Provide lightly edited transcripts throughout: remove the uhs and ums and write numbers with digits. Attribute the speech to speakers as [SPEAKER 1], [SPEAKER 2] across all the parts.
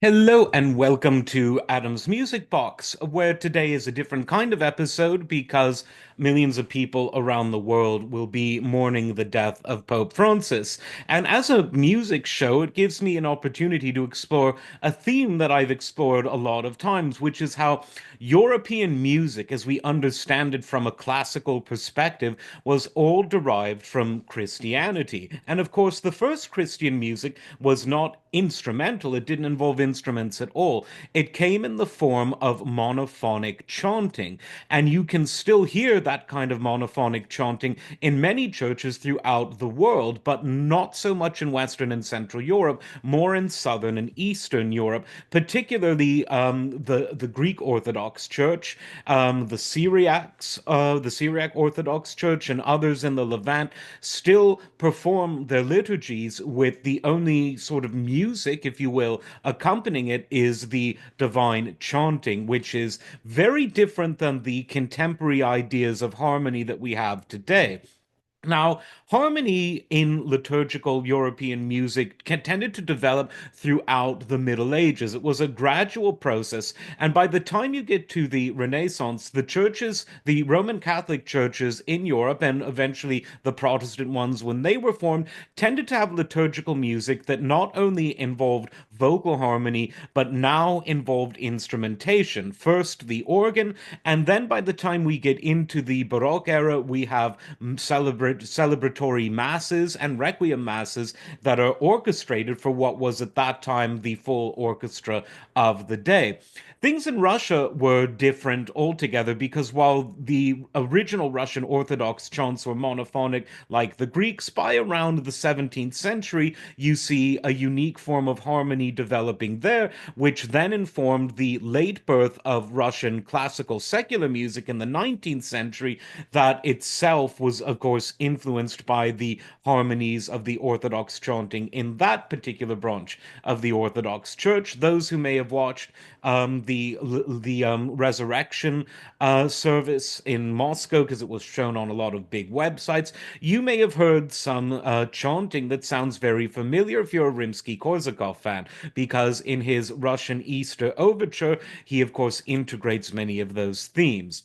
[SPEAKER 1] Hello and welcome to Adam's Music Box, where today is a different kind of episode because millions of people around the world will be mourning the death of Pope Francis. And as a music show, it gives me an opportunity to explore a theme that I've explored a lot of times, which is how European music, as we understand it from a classical perspective, was all derived from Christianity. And of course, the first Christian music was not instrumental, it didn't involve instruments at all. It came in the form of monophonic chanting. And you can still hear that kind of monophonic chanting in many churches throughout the world, but not so much in Western and Central Europe, more in Southern and Eastern Europe, particularly the Greek Orthodox Church, the Syriac Orthodox Church, and others in the Levant still perform their liturgies with the only sort of music, if you will, accompanying it is the divine chanting, which is very different than the contemporary ideas of harmony that we have today. Now, harmony in liturgical European music tended to develop throughout the Middle Ages. It was a gradual process, and by the time you get to the Renaissance, the churches, the Roman Catholic churches in Europe, and eventually the Protestant ones when they were formed, tended to have liturgical music that not only involved vocal harmony, but now involved instrumentation. First, the organ, and then by the time we get into the Baroque era, we have celebratory masses and requiem masses that are orchestrated for what was at that time the full orchestra of the day. Things in Russia were different altogether because while the original Russian Orthodox chants were monophonic like the Greeks, by around the 17th century, you see a unique form of harmony developing there, which then informed the late birth of Russian classical secular music in the 19th century, that itself was, of course, influenced by the harmonies of the Orthodox chanting in that particular branch of the Orthodox Church. Those who may have watched the resurrection service in Moscow, because it was shown on a lot of big websites, you may have heard some chanting that sounds very familiar if you're a Rimsky-Korsakov fan, because in his Russian Easter Overture, he of course integrates many of those themes.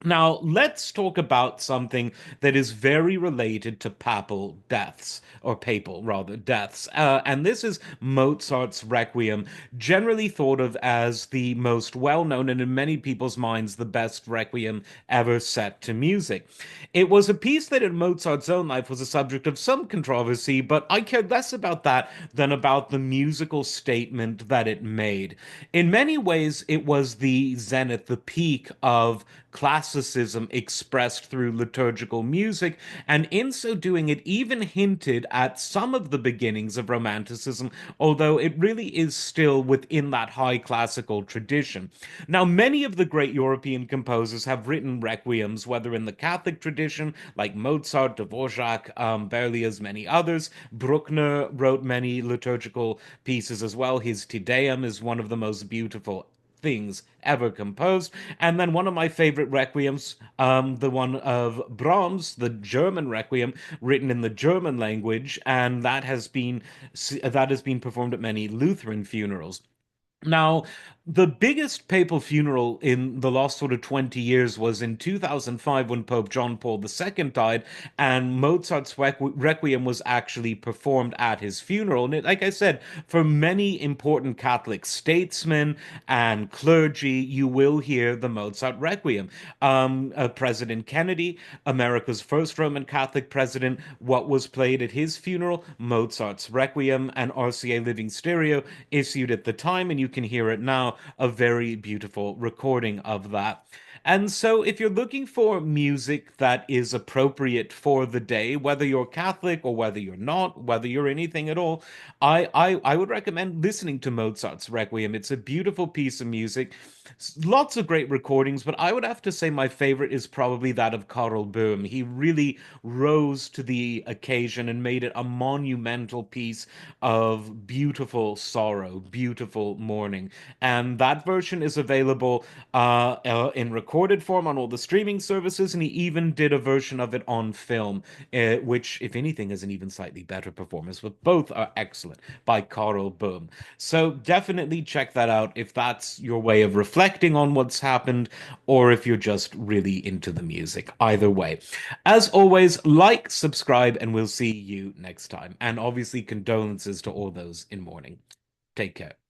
[SPEAKER 1] Now, let's talk about something that is very related to papal deaths, or papal, rather, deaths. And this is Mozart's Requiem, generally thought of as the most well known and, in many people's minds, the best Requiem ever set to music. It was a piece that, in Mozart's own life, was a subject of some controversy, but I cared less about that than about the musical statement that it made. In many ways, it was the zenith, the peak of classicism expressed through liturgical music, and in so doing, it even hinted at some of the beginnings of Romanticism, although it really is still within that high classical tradition. Now, many of the great European composers have written requiems, whether in the Catholic tradition, like Mozart, Dvorak, Berlioz, many others. Bruckner wrote many liturgical pieces as well. His Te Deum is one of the most beautiful things ever composed. And then one of my favorite requiems, the one of Brahms, the German requiem, written in the German language, and that has been performed at many Lutheran funerals. Now, the biggest papal funeral in the last sort of 20 years was in 2005 when Pope John Paul II died, and Mozart's Requiem was actually performed at his funeral. And like I said, for many important Catholic statesmen and clergy, you will hear the Mozart Requiem. President Kennedy, America's first Roman Catholic president, what was played at his funeral? Mozart's Requiem, and RCA Living Stereo issued at the time, and you can hear it now, a very beautiful recording of that. And so, if you're looking for music that is appropriate for the day, whether you're Catholic or whether you're not, whether you're anything at all, I would recommend listening to Mozart's Requiem. It's a beautiful piece of music. Lots of great recordings, but I would have to say my favorite is probably that of Karl Böhm. He really rose to the occasion and made it a monumental piece of beautiful sorrow, beautiful mourning. And that version is available in recording recorded form on all the streaming services, and he even did a version of it on film, which, if anything, is an even slightly better performance. But both are excellent by Carl Bohm. So definitely check that out if that's your way of reflecting on what's happened, or if you're just really into the music. Either way, as always, like, subscribe, and we'll see you next time. And obviously, condolences to all those in mourning. Take care.